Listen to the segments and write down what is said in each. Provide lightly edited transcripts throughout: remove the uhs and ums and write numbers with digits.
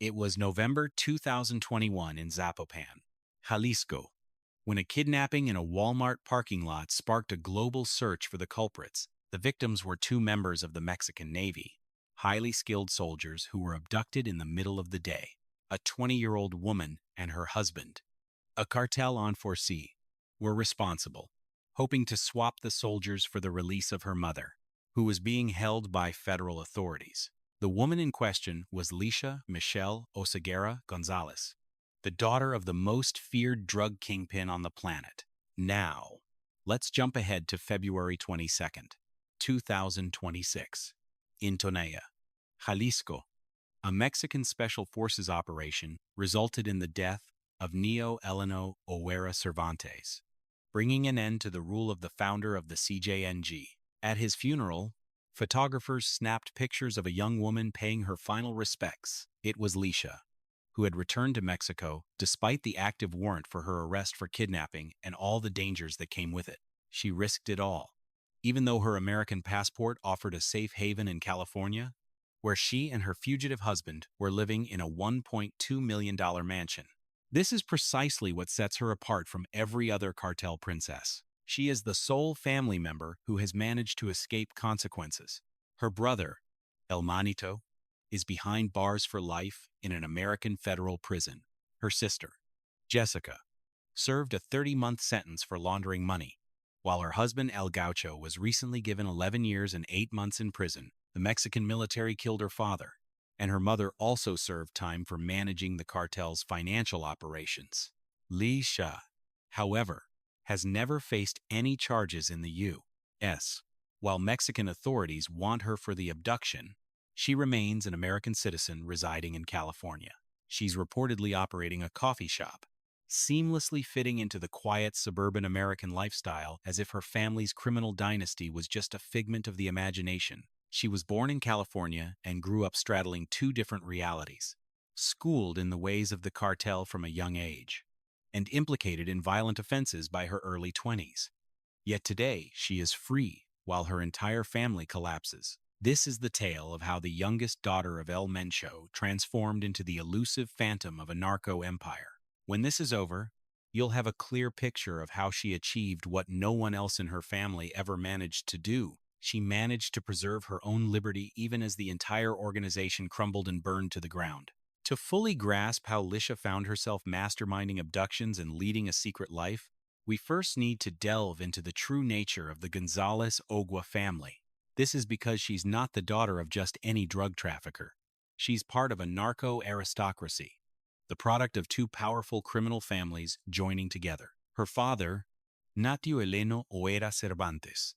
It was November 2021 in Zapopan, Jalisco, when a kidnapping in a Walmart parking lot sparked a global search for the culprits. The victims were two members of the Mexican Navy, highly skilled soldiers who were abducted in the middle of the day. A 20-year-old woman and her husband, a cartel enforcé, were responsible, hoping to swap the soldiers for the release of her mother, who was being held by federal authorities. The woman in question was Laisha Mencho Oseguera Gonzalez, the daughter of the most feared drug kingpin on the planet. Now, let's jump ahead to February 22nd, 2026. In Tonaya, Jalisco, a Mexican Special Forces operation resulted in the death of Nemesio Oseguera Cervantes, bringing an end to the rule of the founder of the CJNG. At his funeral, photographers snapped pictures of a young woman paying her final respects. It was Laisha, who had returned to Mexico despite the active warrant for her arrest for kidnapping and all the dangers that came with it. She risked it all, even though her American passport offered a safe haven in California, where she and her fugitive husband were living in a $1.2 million mansion. This is precisely what sets her apart from every other cartel princess. She is the sole family member who has managed to escape consequences. Her brother, El Manito, is behind bars for life in an American federal prison. Her sister, Jessica, served a 30-month sentence for laundering money, while her husband El Gacho was recently given 11 years and 8 months in prison. The Mexican military killed her father, and her mother also served time for managing the cartel's financial operations. Laisha, however, has never faced any charges in the U.S. While Mexican authorities want her for the abduction, she remains an American citizen residing in California. She's reportedly operating a coffee shop, seamlessly fitting into the quiet suburban American lifestyle as if her family's criminal dynasty was just a figment of the imagination. She was born in California and grew up straddling two different realities, schooled in the ways of the cartel from a young age, and implicated in violent offenses by her early 20s. Yet today, she is free while her entire family collapses. This is the tale of how the youngest daughter of El Mencho transformed into the elusive phantom of a narco empire. When this is over, you'll have a clear picture of how she achieved what no one else in her family ever managed to do. She managed to preserve her own liberty even as the entire organization crumbled and burned to the ground. To fully grasp how Laisha found herself masterminding abductions and leading a secret life, we first need to delve into the true nature of the Gonzalez Oseguera family. This is because she's not the daughter of just any drug trafficker. She's part of a narco aristocracy, the product of two powerful criminal families joining together. Her father, Nemesio Oseguera Cervantes,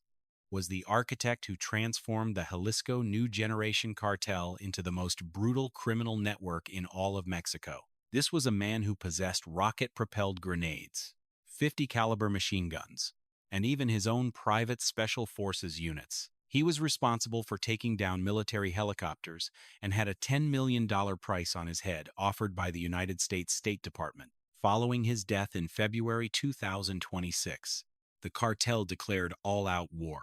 was the architect who transformed the Jalisco New Generation cartel into the most brutal criminal network in all of Mexico. This was a man who possessed rocket-propelled grenades, 50 caliber machine guns, and even his own private special forces units. He was responsible for taking down military helicopters and had a $10 million price on his head offered by the United States State Department. Following his death in February 2026, the cartel declared all-out war.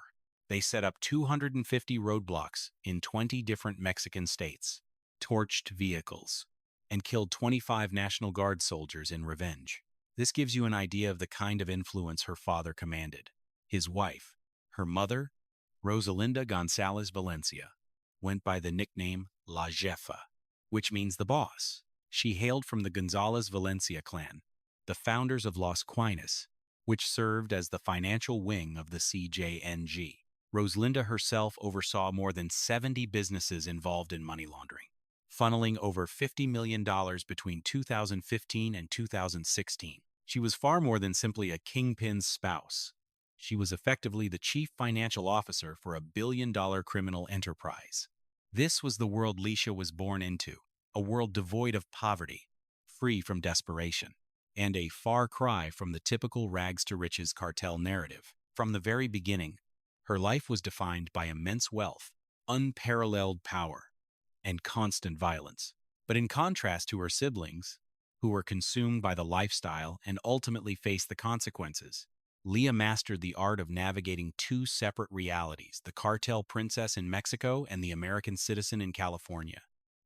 They set up 250 roadblocks in 20 different Mexican states, torched vehicles, and killed 25 National Guard soldiers in revenge. This gives you an idea of the kind of influence her father commanded. His wife, her mother, Rosalinda Gonzalez Valencia, went by the nickname La Jefa, which means the boss. She hailed from the Gonzalez Valencia clan, the founders of Los Quinas, which served as the financial wing of the CJNG. Rosalinda herself oversaw more than 70 businesses involved in money laundering, funneling over $50 million between 2015 and 2016. She was far more than simply a kingpin's spouse. She was effectively the chief financial officer for a billion-dollar criminal enterprise. This was the world Laisha was born into, a world devoid of poverty, free from desperation, and a far cry from the typical rags-to-riches cartel narrative. From the very beginning, her life was defined by immense wealth, unparalleled power, and constant violence. But in contrast to her siblings, who were consumed by the lifestyle and ultimately faced the consequences, Laisha mastered the art of navigating two separate realities, the cartel princess in Mexico and the American citizen in California.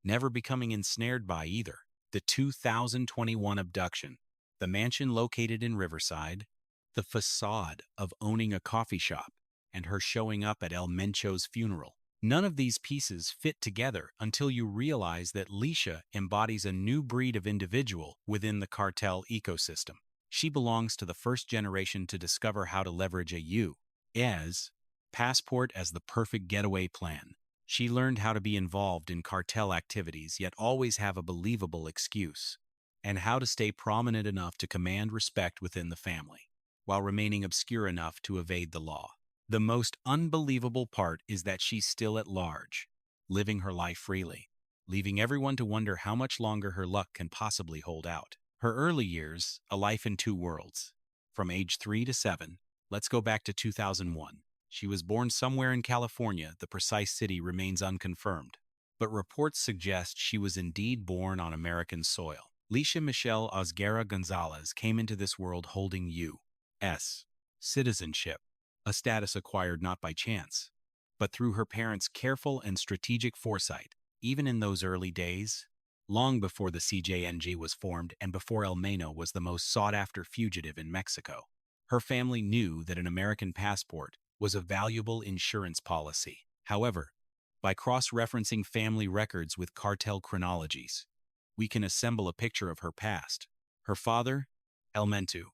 never becoming ensnared by either. The 2021 abduction, the mansion located in Riverside, the facade of owning a coffee shop, and her showing up at El Mencho's funeral. None of these pieces fit together until you realize that Laisha embodies a new breed of individual within the cartel ecosystem. She belongs to the first generation to discover how to leverage a U.S. passport as the perfect getaway plan. She learned how to be involved in cartel activities yet always have a believable excuse, and how to stay prominent enough to command respect within the family, while remaining obscure enough to evade the law. The most unbelievable part is that she's still at large, living her life freely, leaving everyone to wonder how much longer her luck can possibly hold out. Her early years, a life in two worlds. From age 3 to 7, let's go back to 2001. She was born somewhere in California. The precise city remains unconfirmed, but reports suggest she was indeed born on American soil. Laisha Michelle Oseguera Gonzalez came into this world holding U.S. citizenship, a status acquired not by chance, but through her parents' careful and strategic foresight. Even in those early days, long before the CJNG was formed and before El Mencho was the most sought-after fugitive in Mexico, her family knew that an American passport was a valuable insurance policy. However, by cross-referencing family records with cartel chronologies, we can assemble a picture of her past. Her father, El Mencho,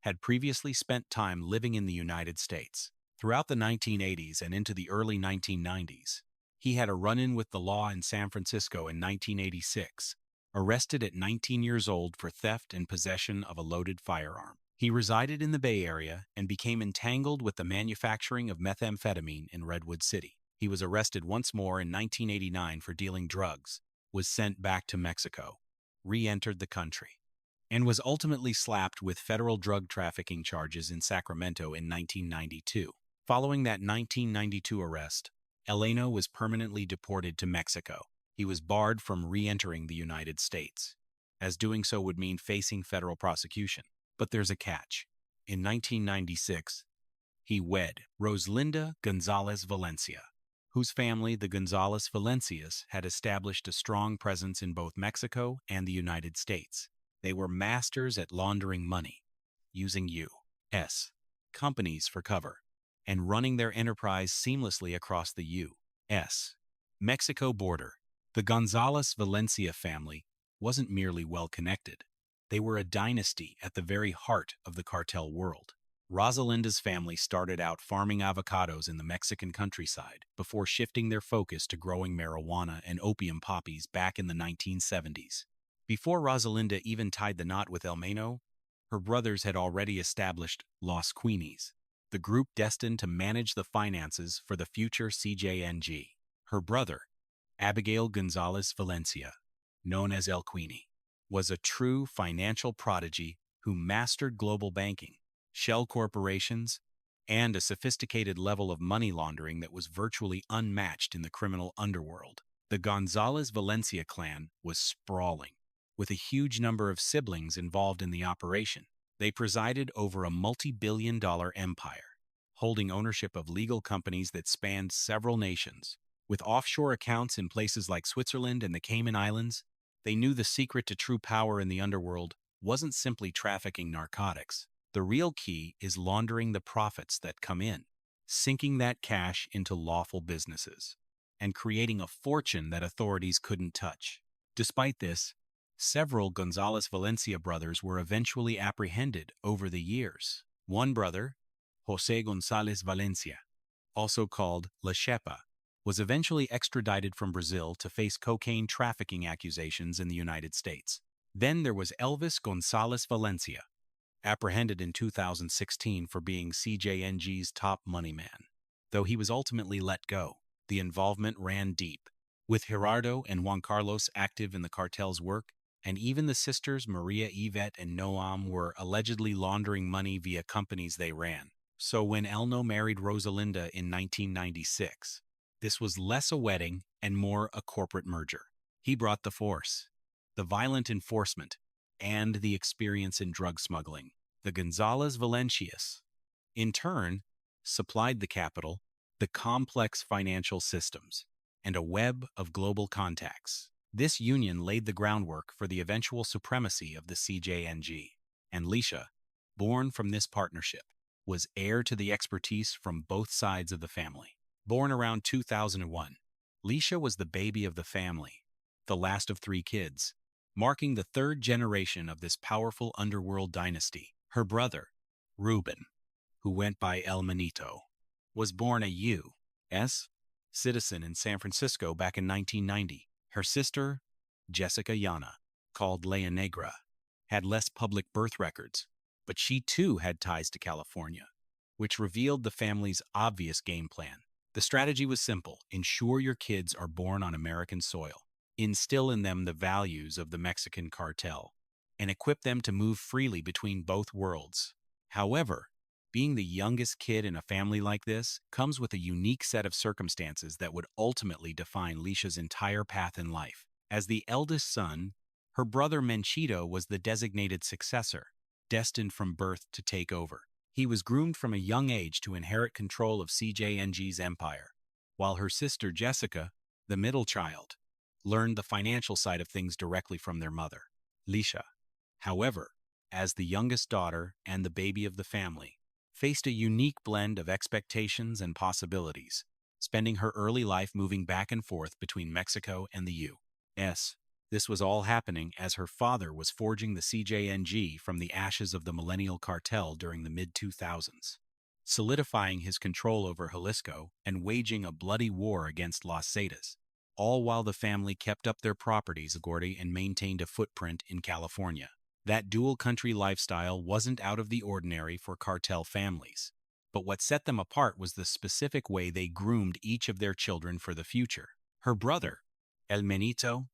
had previously spent time living in the United States. Throughout the 1980s and into the early 1990s, he had a run-in with the law in San Francisco in 1986, arrested at 19 years old for theft and possession of a loaded firearm. He resided in the Bay Area and became entangled with the manufacturing of methamphetamine in Redwood City. He was arrested once more in 1989 for dealing drugs, was sent back to Mexico, re-entered the country, and was ultimately slapped with federal drug trafficking charges in Sacramento in 1992. Following that 1992 arrest, El Mencho was permanently deported to Mexico. He was barred from re-entering the United States, as doing so would mean facing federal prosecution. But there's a catch. In 1996, he wed Rosalinda Gonzalez Valencia, whose family, the Gonzalez Valencias, had established a strong presence in both Mexico and the United States. They were masters at laundering money, using U.S. companies for cover, and running their enterprise seamlessly across the U.S. Mexico border. The Gonzalez Valencia family wasn't merely well-connected. They were a dynasty at the very heart of the cartel world. Rosalinda's family started out farming avocados in the Mexican countryside before shifting their focus to growing marijuana and opium poppies back in the 1970s. Before Rosalinda even tied the knot with El Mencho, her brothers had already established Los Queenies, the group destined to manage the finances for the future CJNG. Her brother, Abigael Gonzalez Valencia, known as El Queenie, was a true financial prodigy who mastered global banking, shell corporations, and a sophisticated level of money laundering that was virtually unmatched in the criminal underworld. The Gonzalez Valencia clan was sprawling, with a huge number of siblings involved in the operation. They presided over a multi-billion-dollar empire, holding ownership of legal companies that spanned several nations. With offshore accounts in places like Switzerland and the Cayman Islands, they knew the secret to true power in the underworld wasn't simply trafficking narcotics. The real key is laundering the profits that come in, sinking that cash into lawful businesses, and creating a fortune that authorities couldn't touch. Despite this, several Gonzalez Valencia brothers were eventually apprehended over the years. One brother, Jose Gonzalez Valencia, also called La Chepa, was eventually extradited from Brazil to face cocaine trafficking accusations in the United States. Then there was Elvis Gonzalez Valencia, apprehended in 2016 for being CJNG's top money man. Though he was ultimately let go, the involvement ran deep, with Gerardo and Juan Carlos active in the cartel's work, and even the sisters Maria, Ivet, and Noemi were allegedly laundering money via companies they ran. So when El Mencho married Rosalinda in 1996, this was less a wedding and more a corporate merger. He brought the force, the violent enforcement, and the experience in drug smuggling. The Gonzalez Valencias, in turn, supplied the capital, the complex financial systems, and a web of global contacts. This union laid the groundwork for the eventual supremacy of the CJNG, and Laisha, born from this partnership, was heir to the expertise from both sides of the family. Born around 2001, Laisha was the baby of the family, the last of 3 kids, marking the 3rd generation of this powerful underworld dynasty. Her brother, Ruben, who went by El Menchito, was born a U.S. citizen in San Francisco back in 1990. Her sister, Jessica Johana, called La Negra, had less public birth records, but she too had ties to California, which revealed the family's obvious game plan. The strategy was simple: ensure your kids are born on American soil, instill in them the values of the Mexican cartel, and equip them to move freely between both worlds. However, being the youngest kid in a family like this comes with a unique set of circumstances that would ultimately define Laisha's entire path in life. As the eldest son, her brother Menchito was the designated successor, destined from birth to take over. He was groomed from a young age to inherit control of CJNG's empire, while her sister Jessica, the middle child, learned the financial side of things directly from their mother, Laisha. However, as the youngest daughter and the baby of the family, faced a unique blend of expectations and possibilities, spending her early life moving back and forth between Mexico and the U.S. This was all happening as her father was forging the CJNG from the ashes of the Millennial Cartel during the mid-2000s, solidifying his control over Jalisco and waging a bloody war against Los Zetas, all while the family kept up their properties and maintained a footprint in California. That dual-country lifestyle wasn't out of the ordinary for cartel families, but what set them apart was the specific way they groomed each of their children for the future. Her brother, El Menchito,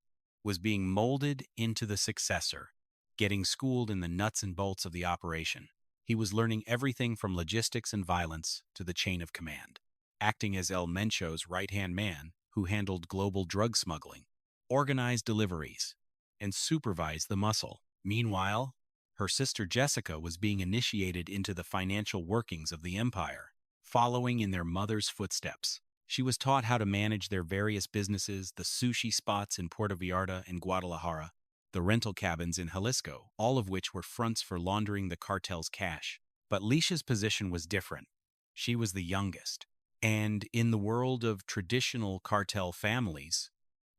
was being molded into the successor, getting schooled in the nuts and bolts of the operation. He was learning everything from logistics and violence to the chain of command, acting as El Mencho's right-hand man who handled global drug smuggling, organized deliveries, and supervised the muscle. Meanwhile, her sister Jessica was being initiated into the financial workings of the empire, following in their mother's footsteps. She was taught how to manage their various businesses, the sushi spots in Puerto Vallarta and Guadalajara, the rental cabins in Jalisco, all of which were fronts for laundering the cartel's cash. But Laisha's position was different. She was the youngest. And in the world of traditional cartel families,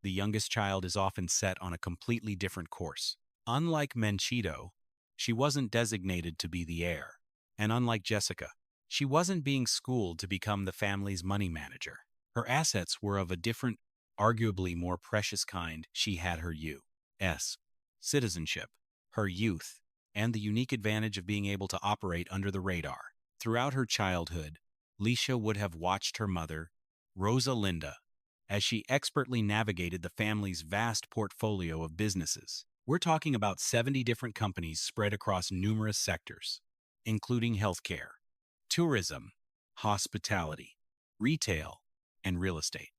the youngest child is often set on a completely different course. Unlike Menchito, she wasn't designated to be the heir. And unlike Jessica, she wasn't being schooled to become the family's money manager. Her assets were of a different, arguably more precious kind. She had her U.S. citizenship, her youth, and the unique advantage of being able to operate under the radar. Throughout her childhood, Laisha would have watched her mother, Rosalinda, as she expertly navigated the family's vast portfolio of businesses. We're talking about 70 different companies spread across numerous sectors, including healthcare, tourism, hospitality, retail, and real estate.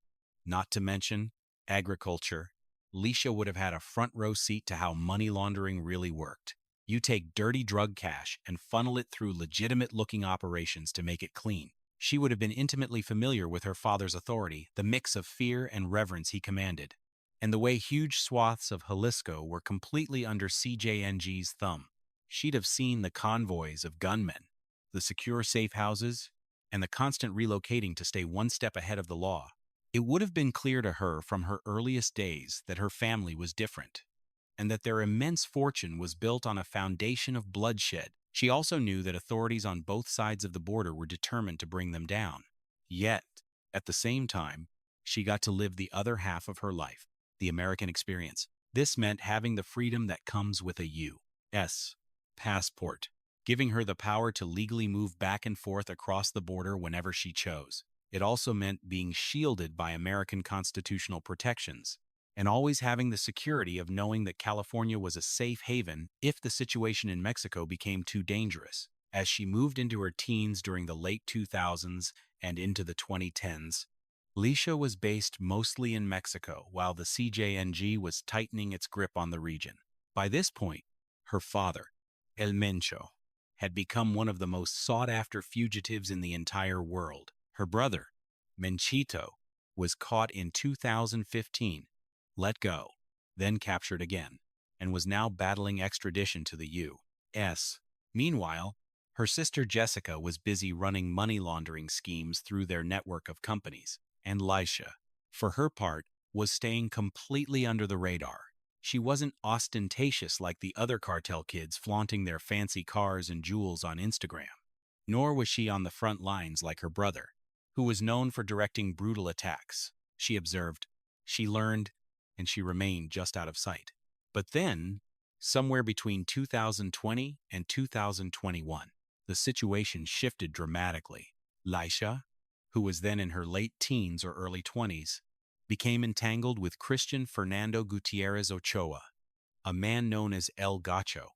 Not to mention agriculture. Laisha would have had a front row seat to how money laundering really worked. You take dirty drug cash and funnel it through legitimate-looking operations to make it clean. She would have been intimately familiar with her father's authority, the mix of fear and reverence he commanded, and the way huge swaths of Jalisco were completely under CJNG's thumb. She'd have seen the convoys of gunmen, the secure safe houses, and the constant relocating to stay one step ahead of the law. It would have been clear to her from her earliest days that her family was different, and that their immense fortune was built on a foundation of bloodshed. She also knew that authorities on both sides of the border were determined to bring them down. Yet, at the same time, she got to live the other half of her life, the American experience. This meant having the freedom that comes with a U.S. passport, giving her the power to legally move back and forth across the border whenever she chose. It also meant being shielded by American constitutional protections, and always having the security of knowing that California was a safe haven if the situation in Mexico became too dangerous. As she moved into her teens during the late 2000s and into the 2010s, Laisha was based mostly in Mexico, while the CJNG was tightening its grip on the region. By this point, her father, El Mencho, had become one of the most sought-after fugitives in the entire world. Her brother, Menchito, was caught in 2015, let go, then captured again, and was now battling extradition to the U.S. Meanwhile, her sister Jessica was busy running money laundering schemes through their network of companies, and Laisha, for her part, was staying completely under the radar. She wasn't ostentatious like the other cartel kids flaunting their fancy cars and jewels on Instagram, nor was she on the front lines like her brother, who was known for directing brutal attacks. She observed, she learned, and she remained just out of sight. But then, somewhere between 2020 and 2021, the situation shifted dramatically. Laisha, who was then in her late teens or early 20s, became entangled with Christian Fernando Gutierrez Ochoa, a man known as El Gacho.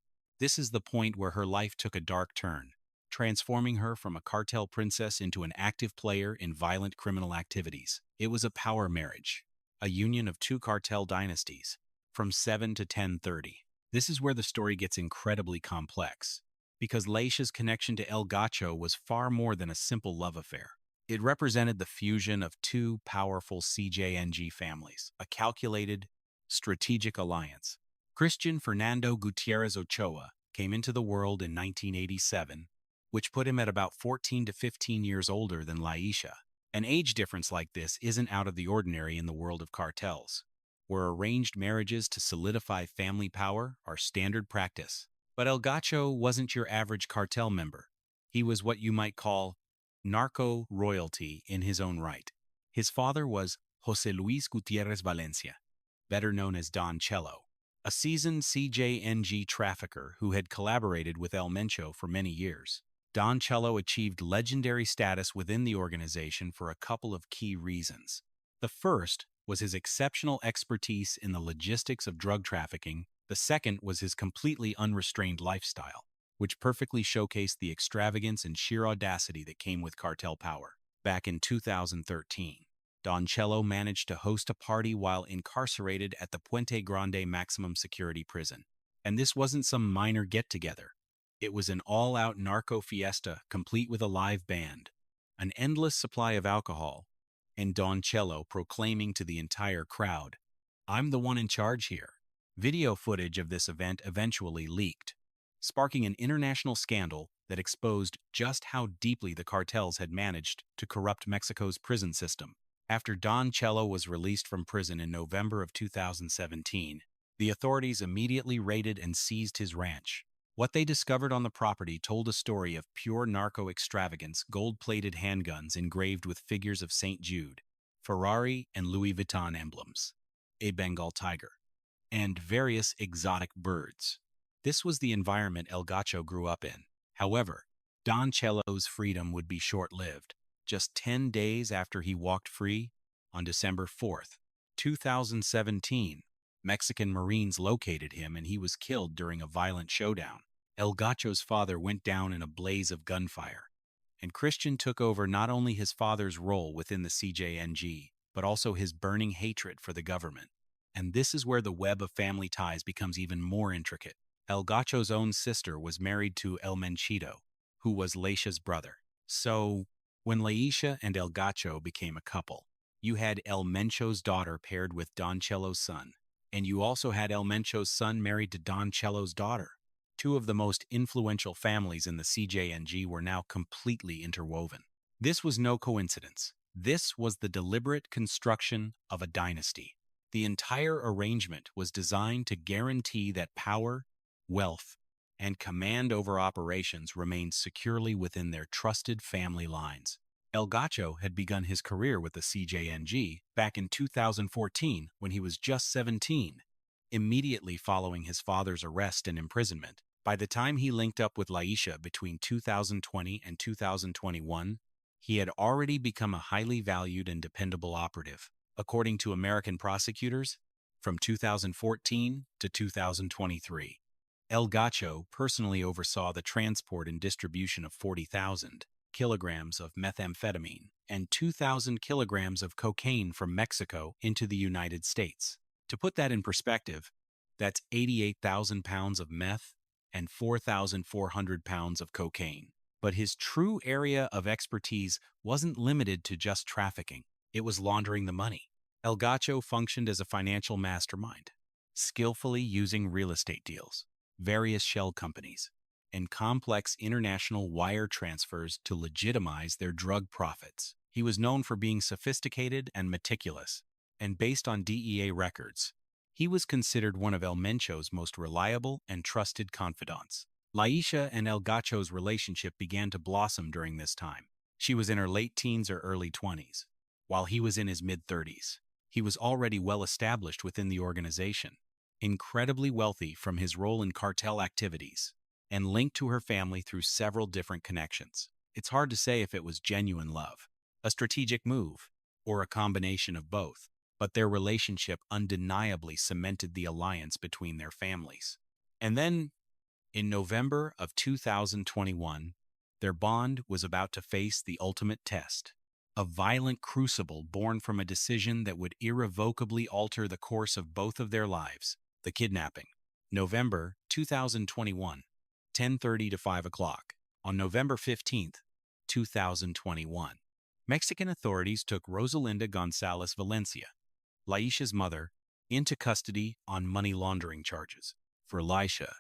This is the point where her life took a dark turn, transforming her from a cartel princess into an active player in violent criminal activities. It was a power marriage, a union of two cartel dynasties, from 7 to 1030. This is where the story gets incredibly complex, because Laisha's connection to El Gacho was far more than a simple love affair. It represented the fusion of two powerful CJNG families, a calculated, strategic alliance. Christian Fernando Gutierrez Ochoa came into the world in 1987, which put him at about 14 to 15 years older than Laisha. An age difference like this isn't out of the ordinary in the world of cartels, where arranged marriages to solidify family power are standard practice. But El Gacho wasn't your average cartel member. He was what you might call narco royalty in his own right. His father was Jose Luis Gutierrez Valencia, better known as Don Chelo, a seasoned CJNG trafficker who had collaborated with El Mencho for many years. Don Chelo achieved legendary status within the organization for a couple of key reasons. The first was his exceptional expertise in the logistics of drug trafficking. The second was his completely unrestrained lifestyle, which perfectly showcased the extravagance and sheer audacity that came with cartel power. Back in 2013, Don Chelo managed to host a party while incarcerated at the Puente Grande maximum security prison. And this wasn't some minor get-together. It was an all-out narco fiesta complete with a live band, an endless supply of alcohol, and Don Chelo proclaiming to the entire crowd, "I'm the one in charge here." Video footage of this event eventually leaked, sparking an international scandal that exposed just how deeply the cartels had managed to corrupt Mexico's prison system. After Don Chelo was released from prison in November of 2017, the authorities immediately raided and seized his ranch. What they discovered on the property told a story of pure narco extravagance: gold-plated handguns engraved with figures of St. Jude, Ferrari and Louis Vuitton emblems, a Bengal tiger, and various exotic birds. This was the environment El Gacho grew up in. However, Don Chelo's freedom would be short-lived. Just 10 days after he walked free, on December 4th, 2017, Mexican Marines located him and he was killed during a violent showdown. El Gacho's father went down in a blaze of gunfire, and Christian took over not only his father's role within the CJNG, but also his burning hatred for the government. And this is where the web of family ties becomes even more intricate. El Gacho's own sister was married to El Menchito, who was Laisha's brother. So, when Laisha and El Gacho became a couple, you had El Mencho's daughter paired with Don Chelo's son, and you also had El Mencho's son married to Don Chelo's daughter. Two of the most influential families in the CJNG were now completely interwoven. This was no coincidence. This was the deliberate construction of a dynasty. The entire arrangement was designed to guarantee that power, wealth, and command over operations remained securely within their trusted family lines. El Gacho had begun his career with the CJNG back in 2014 when he was just 17, immediately following his father's arrest and imprisonment. By the time he linked up with Laisha between 2020 and 2021, he had already become a highly valued and dependable operative. According to American prosecutors, from 2014 to 2023, El Gacho personally oversaw the transport and distribution of 40,000 kilograms of methamphetamine and 2,000 kilograms of cocaine from Mexico into the United States. To put that in perspective, that's 88,000 pounds of meth and 4,400 pounds of cocaine. But his true area of expertise wasn't limited to just trafficking. It was laundering the money. El Gacho functioned as a financial mastermind, skillfully using real estate deals, various shell companies, and complex international wire transfers to legitimize their drug profits. He was known for being sophisticated and meticulous, and based on DEA records, he was considered one of El Mencho's most reliable and trusted confidants. Laisha and El Gacho's relationship began to blossom during this time. She was in her late teens or early 20s, while he was in his mid-30s. He was already well established within the organization, incredibly wealthy from his role in cartel activities, and linked to her family through several different connections. It's hard to say if it was genuine love, a strategic move, or a combination of both, but their relationship undeniably cemented the alliance between their families. And then, in November of 2021, their bond was about to face the ultimate test, a violent crucible born from a decision that would irrevocably alter the course of both of their lives, the kidnapping. November 2021, 10:30 to 5 o'clock. On November 15th, 2021, Mexican authorities took Rosalinda Gonzalez Valencia, Laisha's mother, into custody on money laundering charges. For Laisha,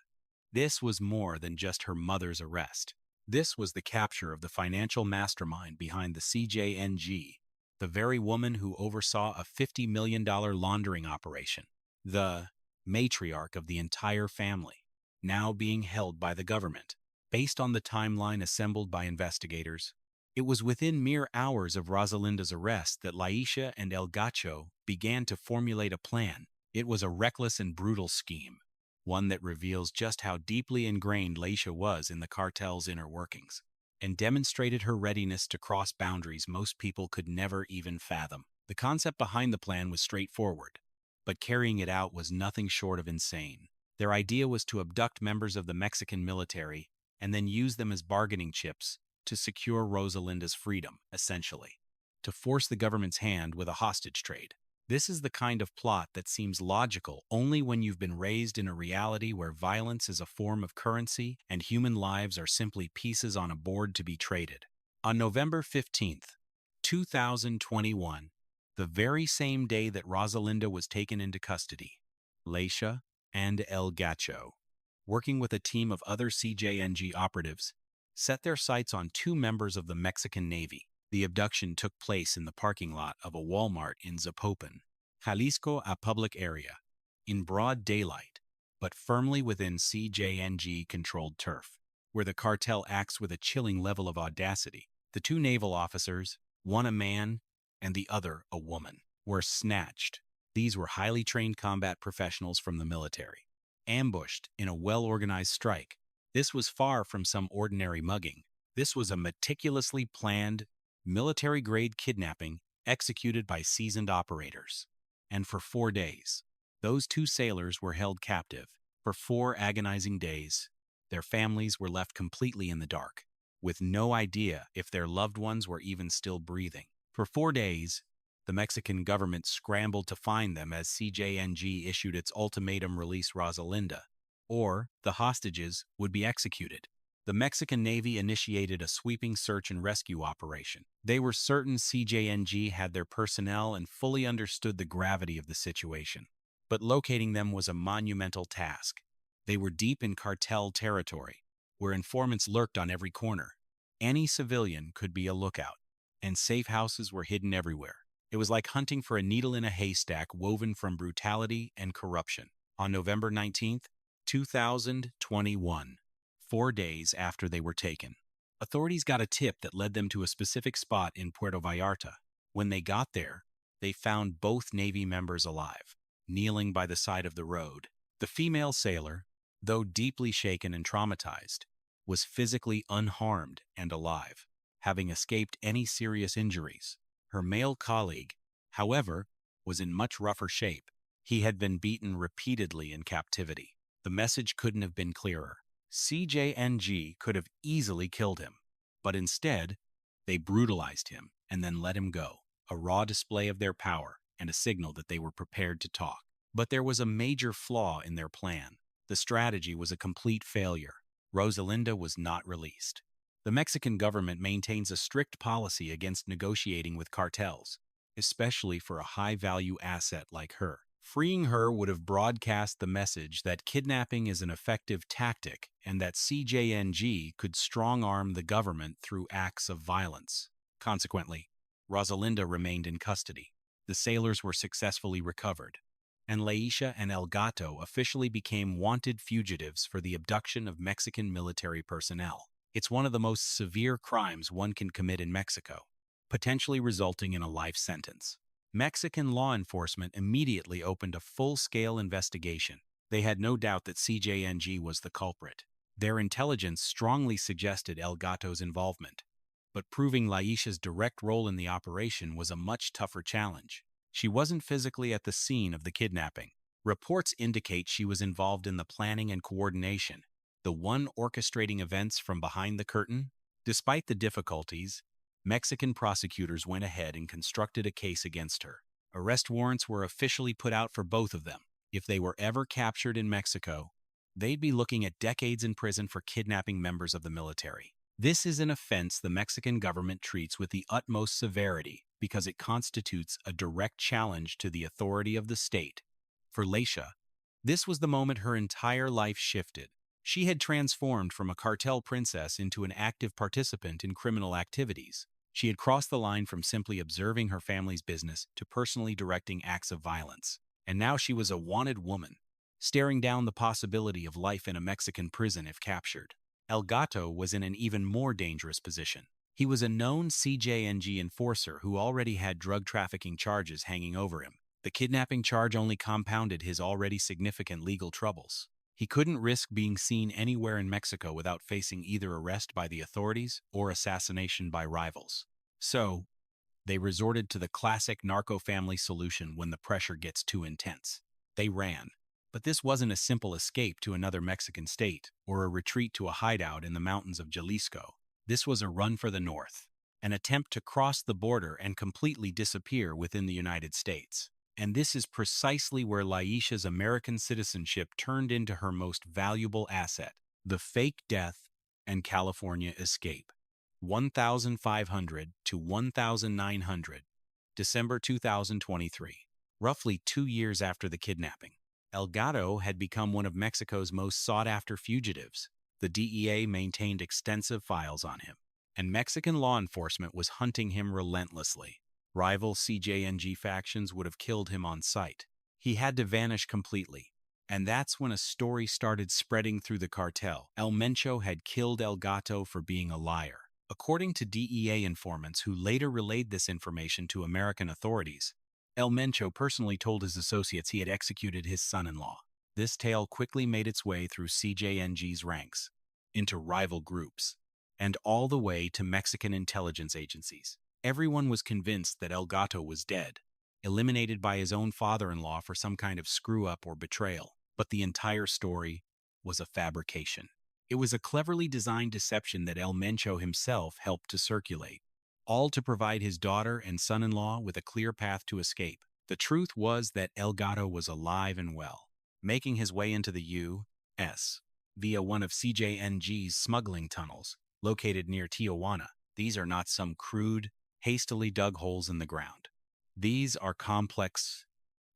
this was more than just her mother's arrest. This was the capture of the financial mastermind behind the CJNG, the very woman who oversaw a $50 million laundering operation, the matriarch of the entire family, now being held by the government. Based on the timeline assembled by investigators, it was within mere hours of Rosalinda's arrest that Laisha and El Gacho began to formulate a plan. It was a reckless and brutal scheme, one that reveals just how deeply ingrained Laisha was in the cartel's inner workings, and demonstrated her readiness to cross boundaries most people could never even fathom. The concept behind the plan was straightforward, but carrying it out was nothing short of insane. Their idea was to abduct members of the Mexican military and then use them as bargaining chips to secure Rosalinda's freedom, essentially, to force the government's hand with a hostage trade. This is the kind of plot that seems logical only when you've been raised in a reality where violence is a form of currency and human lives are simply pieces on a board to be traded. On November 15th, 2021, the very same day that Rosalinda was taken into custody, Laisha and El Gacho, working with a team of other CJNG operatives, set their sights on two members of the Mexican Navy. The abduction took place in the parking lot of a Walmart in Zapopan, Jalisco, a public area, in broad daylight, but firmly within CJNG-controlled turf, where the cartel acts with a chilling level of audacity. The two naval officers, one a man and the other a woman, were snatched. These were highly trained combat professionals from the military, ambushed in a well-organized strike. This was far from some ordinary mugging. This was a meticulously planned, military-grade kidnapping executed by seasoned operators. And for 4 days, those two sailors were held captive. For 4 agonizing days, their families were left completely in the dark, with no idea if their loved ones were even still breathing. For 4 days, the Mexican government scrambled to find them as CJNG issued its ultimatum: release Rosalinda, or the hostages would be executed. The Mexican Navy initiated a sweeping search and rescue operation. They were certain CJNG had their personnel and fully understood the gravity of the situation. But locating them was a monumental task. They were deep in cartel territory, where informants lurked on every corner. Any civilian could be a lookout, and safe houses were hidden everywhere. It was like hunting for a needle in a haystack woven from brutality and corruption. On November 19th, 2021, 4 days after they were taken, authorities got a tip that led them to a specific spot in Puerto Vallarta. When they got there, they found both Navy members alive, kneeling by the side of the road. The female sailor, though deeply shaken and traumatized, was physically unharmed and alive, having escaped any serious injuries. Her male colleague, however, was in much rougher shape. He had been beaten repeatedly in captivity. The message couldn't have been clearer. CJNG could have easily killed him, but instead, they brutalized him and then let him go, a raw display of their power and a signal that they were prepared to talk. But there was a major flaw in their plan. The strategy was a complete failure. Rosalinda was not released. The Mexican government maintains a strict policy against negotiating with cartels, especially for a high-value asset like her. Freeing her would have broadcast the message that kidnapping is an effective tactic and that CJNG could strong-arm the government through acts of violence. Consequently, Rosalinda remained in custody. The sailors were successfully recovered, and Laisha and El Gacho officially became wanted fugitives for the abduction of Mexican military personnel. It's one of the most severe crimes one can commit in Mexico, potentially resulting in a life sentence. Mexican law enforcement immediately opened a full-scale investigation. They had no doubt that CJNG was the culprit. Their intelligence strongly suggested El Gato's involvement, but proving Laisha's direct role in the operation was a much tougher challenge. She wasn't physically at the scene of the kidnapping. Reports indicate she was involved in the planning and coordination, the one orchestrating events from behind the curtain. Despite the difficulties, Mexican prosecutors went ahead and constructed a case against her. Arrest warrants were officially put out for both of them. If they were ever captured in Mexico, they'd be looking at decades in prison for kidnapping members of the military. This is an offense the Mexican government treats with the utmost severity because it constitutes a direct challenge to the authority of the state. For Laisha, this was the moment her entire life shifted. She had transformed from a cartel princess into an active participant in criminal activities. She had crossed the line from simply observing her family's business to personally directing acts of violence. And now she was a wanted woman, staring down the possibility of life in a Mexican prison if captured. El Gacho was in an even more dangerous position. He was a known CJNG enforcer who already had drug trafficking charges hanging over him. The kidnapping charge only compounded his already significant legal troubles. He couldn't risk being seen anywhere in Mexico without facing either arrest by the authorities or assassination by rivals. So, they resorted to the classic narco-family solution when the pressure gets too intense. They ran. But this wasn't a simple escape to another Mexican state or a retreat to a hideout in the mountains of Jalisco. This was a run for the north, an attempt to cross the border and completely disappear within the United States. And this is precisely where Laisha's American citizenship turned into her most valuable asset, the fake death and California escape. 1500 to 1900, December 2023. Roughly 2 years after the kidnapping, El Gacho had become one of Mexico's most sought-after fugitives. The DEA maintained extensive files on him, and Mexican law enforcement was hunting him relentlessly. Rival CJNG factions would have killed him on sight. He had to vanish completely. And that's when a story started spreading through the cartel. El Mencho had killed El Gacho for being a liar. According to DEA informants who later relayed this information to American authorities, El Mencho personally told his associates he had executed his son-in-law. This tale quickly made its way through CJNG's ranks, into rival groups, and all the way to Mexican intelligence agencies. Everyone was convinced that El Gacho was dead, eliminated by his own father-in-law for some kind of screw-up or betrayal. But the entire story was a fabrication. It was a cleverly designed deception that El Mencho himself helped to circulate, all to provide his daughter and son-in-law with a clear path to escape. The truth was that El Gacho was alive and well, making his way into the U.S. via one of CJNG's smuggling tunnels, located near Tijuana. These are not some crude, hastily dug holes in the ground. These are complex,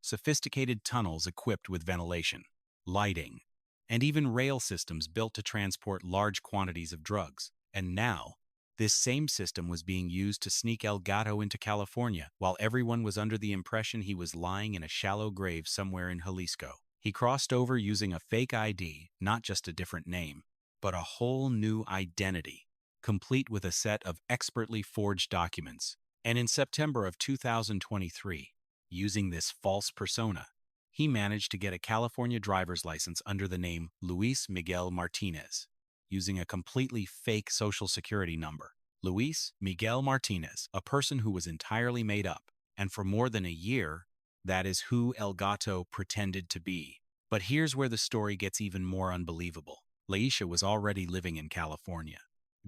sophisticated tunnels equipped with ventilation, lighting, and even rail systems built to transport large quantities of drugs. And now, this same system was being used to sneak El Gacho into California, while everyone was under the impression he was lying in a shallow grave somewhere in Jalisco. He crossed over using a fake ID, not just a different name, but a whole new identity, complete with a set of expertly forged documents. And in September of 2023, using this false persona, he managed to get a California driver's license under the name Luis Miguel Martinez, using a completely fake social security number. Luis Miguel Martinez, a person who was entirely made up, and for more than a year, that is who El Gacho pretended to be. But here's where the story gets even more unbelievable. Laisha was already living in California.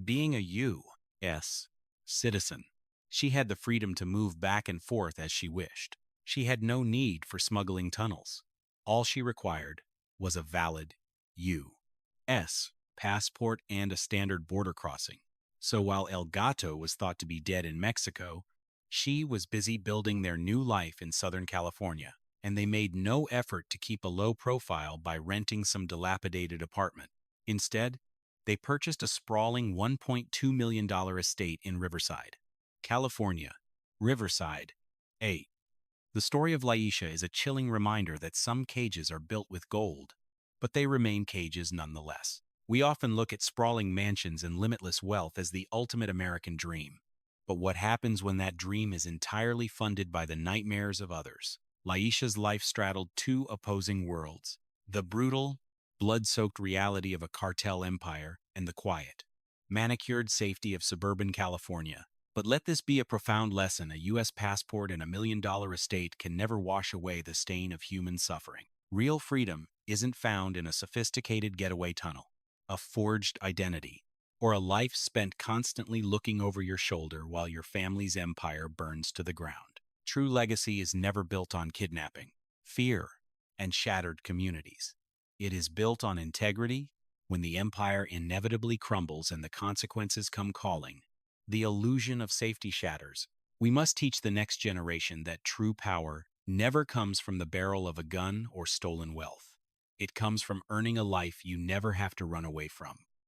Being a U.S. citizen, she had the freedom to move back and forth as she wished. She had no need for smuggling tunnels. All she required was a valid U.S. passport and a standard border crossing. So while El Gacho was thought to be dead in Mexico, she was busy building their new life in Southern California. and they made no effort to keep a low profile by renting some dilapidated apartment. Instead, they purchased a sprawling $1.2 million estate in Riverside, California. Riverside. 8. The story of Laisha is a chilling reminder that some cages are built with gold, but they remain cages nonetheless. We often look at sprawling mansions and limitless wealth as the ultimate American dream. But what happens when that dream is entirely funded by the nightmares of others? Laisha's life straddled two opposing worlds: the brutal, blood-soaked reality of a cartel empire and the quiet, manicured safety of suburban California. But let this be a profound lesson: a U.S. passport and $1 million estate can never wash away the stain of human suffering. Real freedom isn't found in a sophisticated getaway tunnel, a forged identity, or a life spent constantly looking over your shoulder while your family's empire burns to the ground. True legacy is never built on kidnapping, fear, and shattered communities. It is built on integrity. When the empire inevitably crumbles and the consequences come calling, the illusion of safety shatters. We must teach the next generation that true power never comes from the barrel of a gun or stolen wealth. It comes from earning a life you never have to run away from.